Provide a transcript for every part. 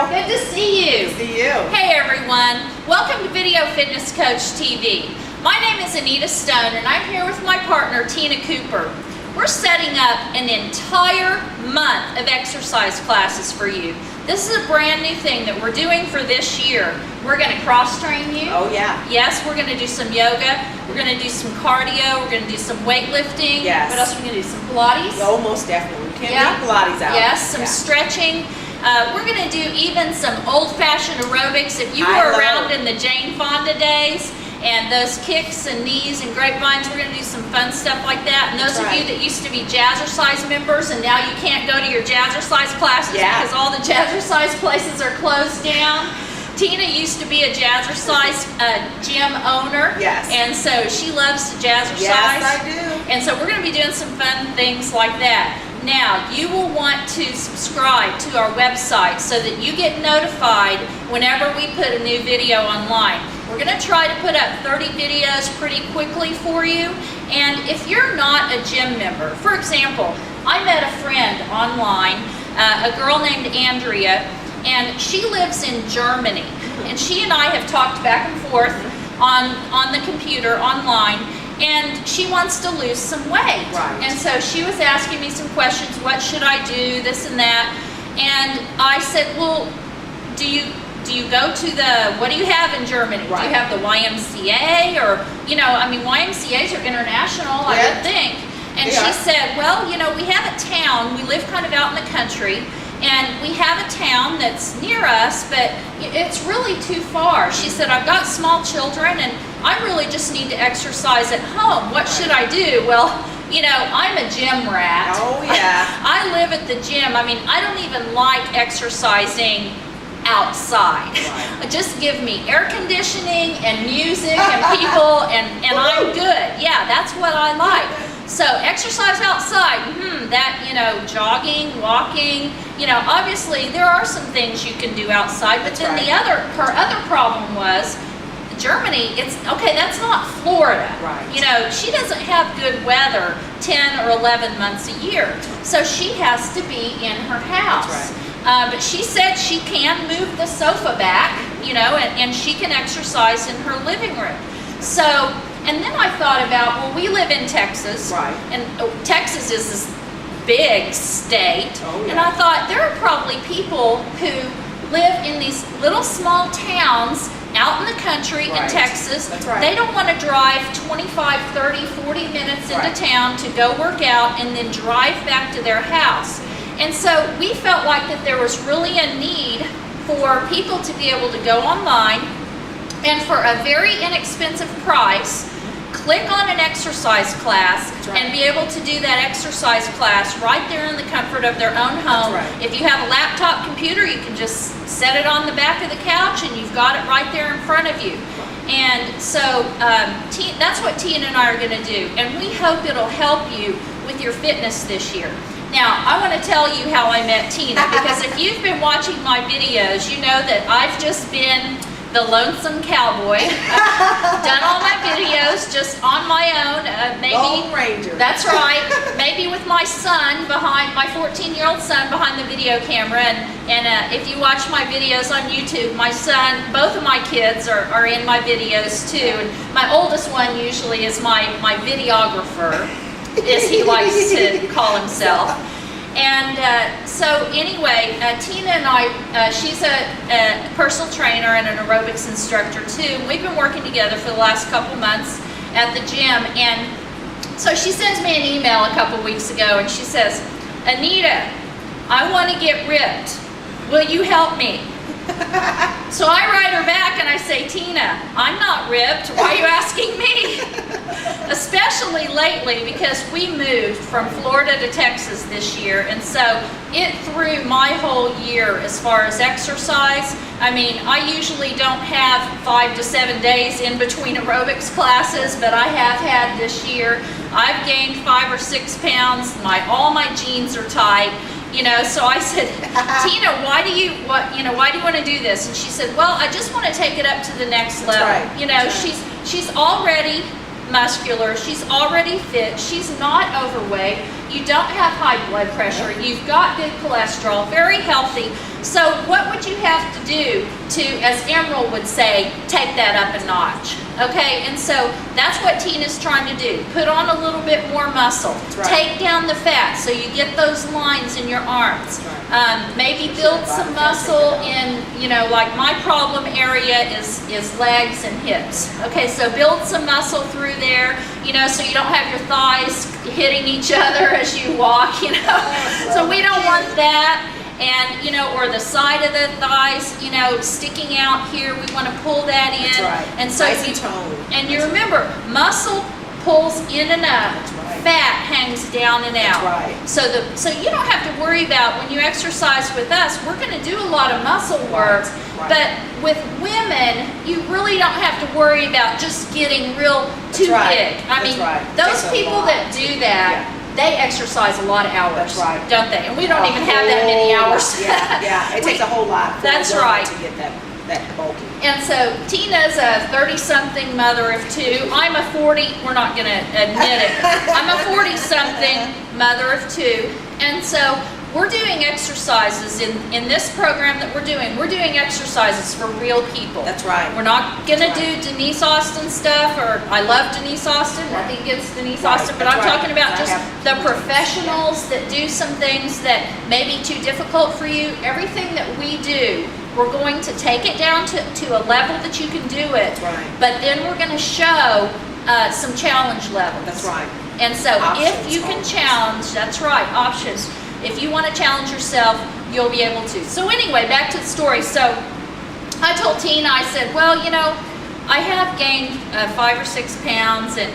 Carol. Good to see you. Good to see you. Hey everyone, welcome to Video Fitness Coach TV. My name is Anita Stone and I'm here with my partner Tina Cooper. We're setting up an entire month of exercise classes for you. This is a brand new thing that we're doing for this year. We're going to cross-train you. Oh yeah. Yes, we're going to do some yoga. We're going to do some cardio. We're going to do some weightlifting. Yes. What else are we going to do? Some Pilates. Oh, most definitely. We can't leave Pilates out. Yes, some stretching. We're going to do even some old-fashioned aerobics. If you were around in the Jane Fonda days, and those kicks and knees and grapevines, we're going to do some fun stuff like that. And those of you that used to be Jazzercise members and now you can't go to your Jazzercise classes because all the Jazzercise places are closed down. Tina used to be a Jazzercise gym owner. Yes. And so she loves to Jazzercise. Yes, I do. And so we're going to be doing some fun things like that. Now, you will want to subscribe to our website so that you get notified whenever we put a new video online. We're going to try to put up 30 videos pretty quickly for you. And if you're not a gym member, for example, I met a friend online, a girl named Andrea, and she lives in Germany. And she and I have talked back and forth on the computer online. And she wants to lose some weight. Right. And so she was asking me some questions, what should I do, this and that. And I said, well, do you go to the, what do you have in Germany? Right. Do you have the YMCA or, you know, I mean, YMCAs are international, I would think. And she said, well, you know, we have a town, we live kind of out in the country, and we have a town that's near us, but it's really too far. She said, I've got small children and I really just need to exercise at home. What should I do? Well, you know, I'm a gym rat. Oh yeah. I live at the gym. I mean, I don't even like exercising outside. Right. Just give me air conditioning and music and people and I'm good. Yeah, that's what I like. So exercise outside, that, you know, jogging, walking, you know, obviously there are some things you can do outside, but then her other problem was Germany, it's, okay, that's not Florida. Right. You know, she doesn't have good weather 10 or 11 months a year. So she has to be in her house. That's right. But she said she can move the sofa back, you know, and she can exercise in her living room. So, and then I thought about, well, we live in Texas. Right. And Texas is this big state. Oh, yeah. And I thought there are probably people who live in these little small towns out in the country in Texas. That's right. They don't want to drive 25, 30, 40 minutes into town to go work out and then drive back to their house. And so we felt like that there was really a need for people to be able to go online and for a very inexpensive price, click on an exercise class and be able to do that exercise class right there in the comfort of their own home. If you have a laptop computer, you can just set it on the back of the couch and you've got it right there in front of you. And so that's what Tina and I are going to do. And we hope it'll help you with your fitness this year. Now, I want to tell you how I met Tina, because if you've been watching my videos, you know that I've just been the lonesome cowboy. I've done all my videos just on my own. Maybe Lone Ranger. That's right. Maybe with my son behind, my 14-year-old son behind the video camera. And if you watch my videos on YouTube, my son, both of my kids are in my videos too. And my oldest one usually is my videographer, as he likes to call himself. And so anyway, Tina and I, she's a personal trainer and an aerobics instructor too. We've been working together for the last couple months at the gym. And so she sends me an email a couple weeks ago and she says, Anita, I want to get ripped. Will you help me? So I write her back and I say, Tina, I'm not ripped. Why are you asking me? Especially lately because we moved from Florida to Texas this year, and so it threw my whole year as far as exercise. I mean, I usually don't have 5 to 7 days in between aerobics classes, but I have had this year. I've gained 5 or 6 pounds. All my jeans are tight. You know, so I said, Tina, why do you want to do this? And she said, well, I just want to take it up to the next level. You know, she's already muscular, she's already fit, she's not overweight, you don't have high blood pressure, you've got good cholesterol, very healthy. So what would you have to do to, as Emerald would say, take that up a notch? Okay, and so that's what Tina's trying to do. Put on a little bit more muscle. Right. Take down the fat so you get those lines in your arms. Right. Maybe build some muscle in, you know, like my problem area is legs and hips. Okay, so build some muscle through there, you know, so you don't have your thighs hitting each other as you walk, you know. So we don't want that. And, you know, or the side of the thighs, you know, sticking out here, we want to pull that in. That's right. And so Nice and toned. and you remember, muscle pulls in and up, That's right. fat hangs down and out. That's right. So you don't have to worry about when you exercise with us, we're going to do a lot of muscle work. Right. But with women, you really don't have to worry about just getting real too right. big. I That's mean, right. those Takes a people lot. that do that, they exercise a lot of hours, That's right. don't they? And we don't even have that many hours. Yeah, it takes a whole lot for That's a woman right. to get that bulky. And so Tina's a 30-something mother of two. I'm a 40, we're not going to admit it. I'm a 40-something mother of two. And so we're doing exercises in this program that we're doing exercises for real people. That's right. We're not going to That's right. do Denise Austin stuff, or I love Denise Austin, nothing against Denise Right. Austin, but That's I'm right. talking about I just have- the professionals that do some things that may be too difficult for you. Everything that we do, we're going to take it down to a level that you can do it. That's right. But then we're going to show some challenge levels. That's right. And so if Options, you can options. challenge, that's right, options. If you want to challenge yourself, you'll be able to. So anyway, back to the story. So I told Tina, I said, well, you know, I have gained 5 or 6 pounds, and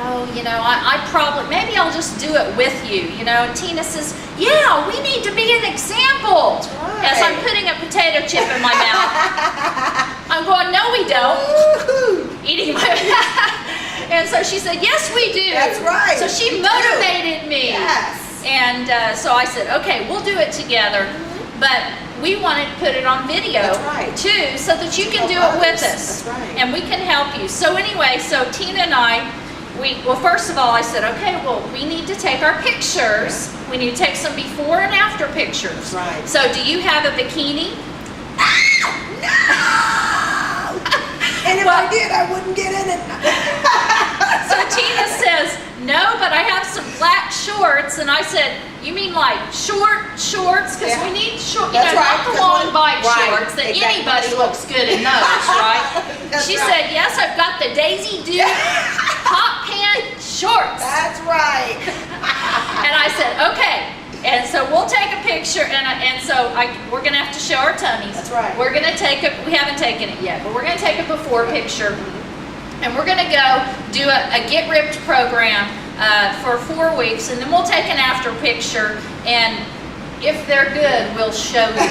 oh, you know, I probably, maybe I'll just do it with you, you know. And Tina says, yeah, we need to be an example. right. As I'm putting a potato chip in my mouth. I'm going, no, we don't. Woo-hoo. Eating my And so she said, yes, we do. That's right. So she We do. motivated me. Yes. And so I said, okay, we'll do it together. But we wanted to put it on video That's right. too, so that you can Help do it with others. us. That's right. And we can help you. So anyway, so Tina and I, well, first of all, I said, okay, well, we need to take our pictures. We need to take some before and after pictures. That's right. So do you have a bikini? No! And if I did, I wouldn't get in it. So Tina says, no, but I have some black shorts. And I said, you mean like shorts? Because Yeah. we need short, That's not right, the 'cause long we- bike right, shorts that exactly. anybody looks good in those, right? That's She right. said, yes, I've got the Daisy Duke hot pant shorts. That's right. And I said, okay. And so we'll take a picture, and so we're going to have to show our tummies. That's right. We're going to take we haven't taken it yet, but we're going to take a before picture. And we're going to go do a Get Ripped program for 4 weeks, and then we'll take an after picture, and if they're good, we'll show them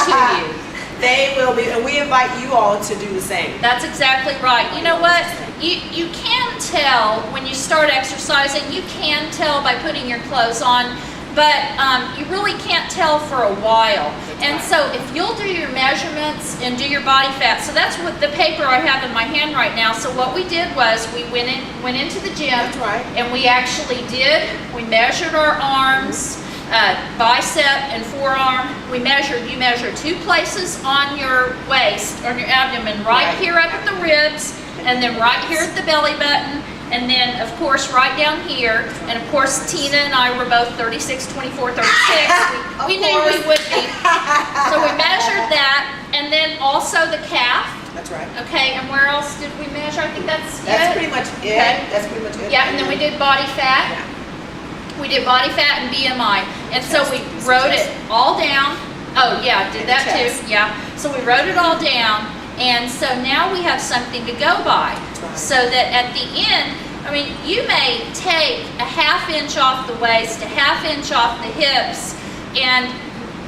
to you. They will be, and we invite you all to do the same. That's exactly right. You know what? You can tell when you start exercising, you can tell by putting your clothes on, but you really can't tell for a while. And so if you'll do your measurements and do your body fat, so that's what the paper I have in my hand right now. So what we did was we went into the gym. That's right. And we actually we measured our arms, bicep and forearm. You measure 2 places on your waist, on your abdomen, right here up at the ribs, and then right here at the belly button, and then of course right down here. And of course Tina and I were both 36, 24, 36. We knew we would be. So we measured that, and then also the calf. That's right. Okay, and where else did we measure? I think that's That's it. pretty much it. Okay. That's pretty much it. Yeah, and then we did body fat. Yeah. We did body fat and BMI. And so we wrote it all down. Oh yeah, did that Chest. too. Yeah. So we wrote it all down. And so now we have something to go by. right. So that at the end, I mean, you may take a ½ inch off the waist, a ½ inch off the hips, and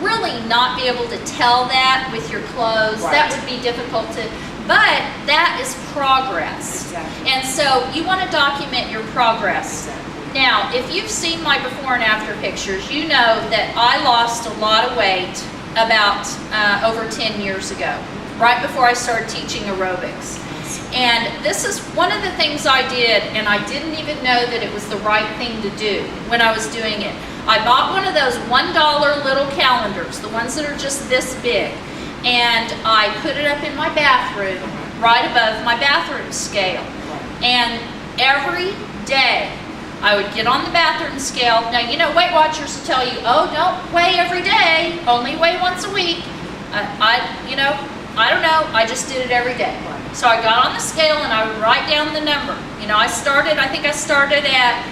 really not be able to tell that with your clothes. Right. That would be difficult to, but that is progress. Exactly. And so you want to document your progress. Exactly. Now, if you've seen my before and after pictures, you know that I lost a lot of weight about over 10 years ago, right before I started teaching aerobics. And this is one of the things I did, and I didn't even know that it was the right thing to do when I was doing it. I bought one of those $1 little calendars, the ones that are just this big, and I put it up in my bathroom, right above my bathroom scale. And every day, I would get on the bathroom scale. Now, you know, Weight Watchers will tell you, oh, don't weigh every day, only weigh once a week. I don't know, I just did it every day. So I got on the scale and I would write down the number. You know, I think I started at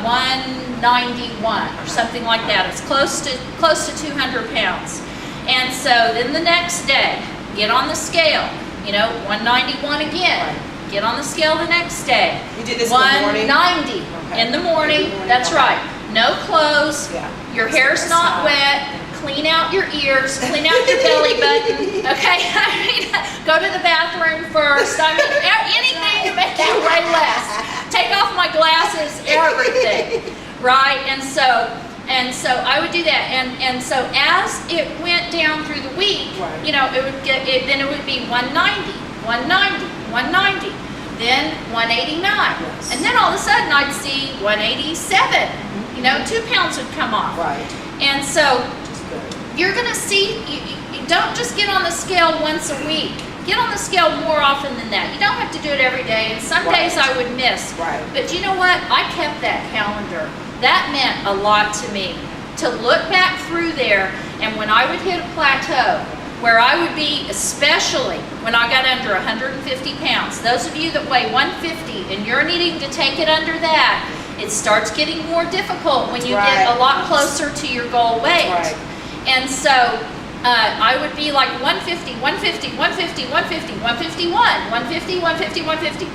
191 or something like that. It's close to 200 pounds. And so then the next day, get on the scale, you know, 191 again. Get on the scale the next day. You did this in the morning? 190 in the morning. That's right. No clothes. Yeah. Your hair's not wet. Clean out your ears. Clean out your belly button. Okay. I mean, go to the bathroom first. I mean, anything to make you weigh less. Take off my glasses. Everything. Right. And so I would do that. And so as it went down through the week, you know, it would get it. Then it would be 190, 190, 190. Then 189, and then all of a sudden I'd see 187. You know, 2 pounds would come off. Right. And so you're going to see. You don't just get on the scale once a week. Get on the scale more often than that. You don't have to do it every day. And some days I would miss. Right. But you know what? I kept that calendar. That meant a lot to me. To look back through there, and when I would hit a plateau, where I would be, especially when I got under 150 pounds. Those of you that weigh 150 and you're needing to take it under that, it starts getting more difficult when you get a lot closer to your goal weight. And so I would be like 150, 150, 150, 150, 151, 150, 150, 150,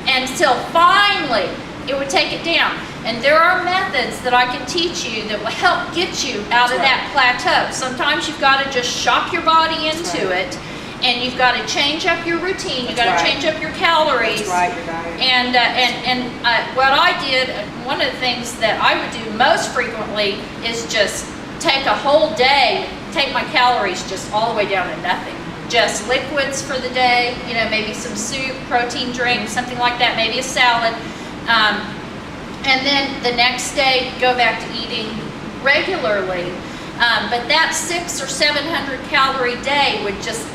until finally it would take it down. And there are methods that I can teach you that will help get you out of that plateau. Sometimes you've got to just shock your body into it, and you've got to change up your routine. You've got to change up your calories. That's right, your diet. And what I did, one of the things that I would do most frequently is just take a whole day, take my calories just all the way down to nothing. Just liquids for the day, you know, maybe some soup, protein drink, something like that, maybe a salad. And then the next day, go back to eating regularly. But that 600 or 700 calorie day would just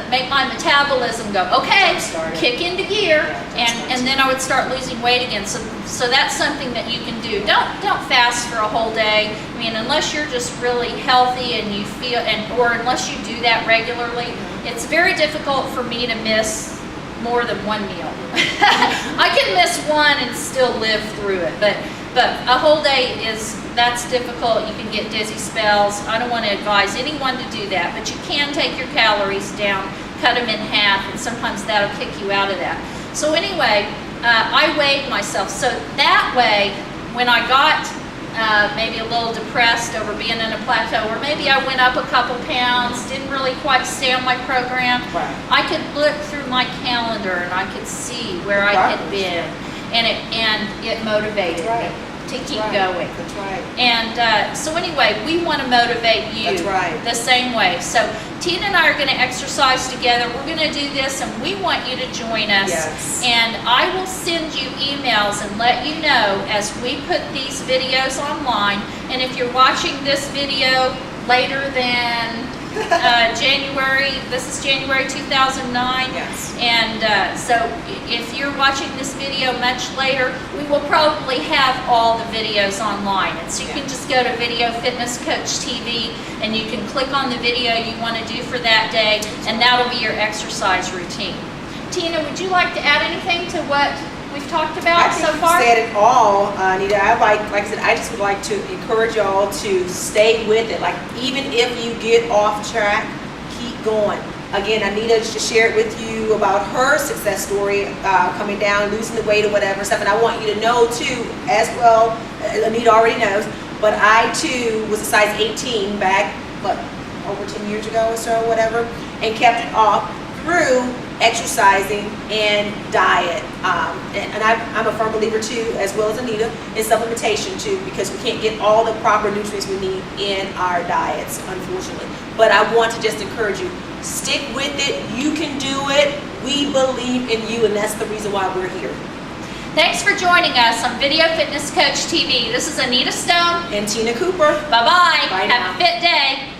make my metabolism go, okay, kick into gear, and then I would start losing weight again. So that's something that you can do. Don't fast for a whole day. I mean, unless you're just really healthy and you feel, or unless you do that regularly, it's very difficult for me to miss more than one meal. I can miss one and still live through it, but a whole day that's difficult. You can get dizzy spells. I don't want to advise anyone to do that, but you can take your calories down, cut them in half, and sometimes that'll kick you out of that. So anyway, I weighed myself. So that way, when I got maybe a little depressed over being in a plateau, or maybe I went up a couple pounds, didn't really quite stay on my program, I could look through my calendar and I could see where I had been, and it motivated me to keep going. That's right. And so anyway, we want to motivate you the same way. So Tina and I are going to exercise together. We're going to do this, and we want you to join us. Yes. And I will send you emails and let you know as we put these videos online. And if you're watching this video later than January, this is January 2009. Yes. And so if you're watching this video much later, we will probably have all the videos online. And so you can just go to Video Fitness Coach TV and you can click on the video you want to do for that day, and that'll be your exercise routine. Tina, would you like to add anything to what we've talked about so far? I think you said it all, Anita. Like I said, I just would like to encourage y'all to stay with it. Like, even if you get off track, keep going. Again, Anita just shared with you about her success story, coming down, losing the weight or whatever stuff. And I want you to know too, as well, Anita already knows, but I too was a size 18 back, over 10 years ago or so, whatever, and kept it off through exercising, and diet. And I'm a firm believer too, as well as Anita, in supplementation too, because we can't get all the proper nutrients we need in our diets, unfortunately. But I want to just encourage you, stick with it. You can do it. We believe in you, and that's the reason why we're here. Thanks for joining us on Video Fitness Coach TV. This is Anita Stone And Tina Cooper. Bye-bye. Bye Have now. a fit day.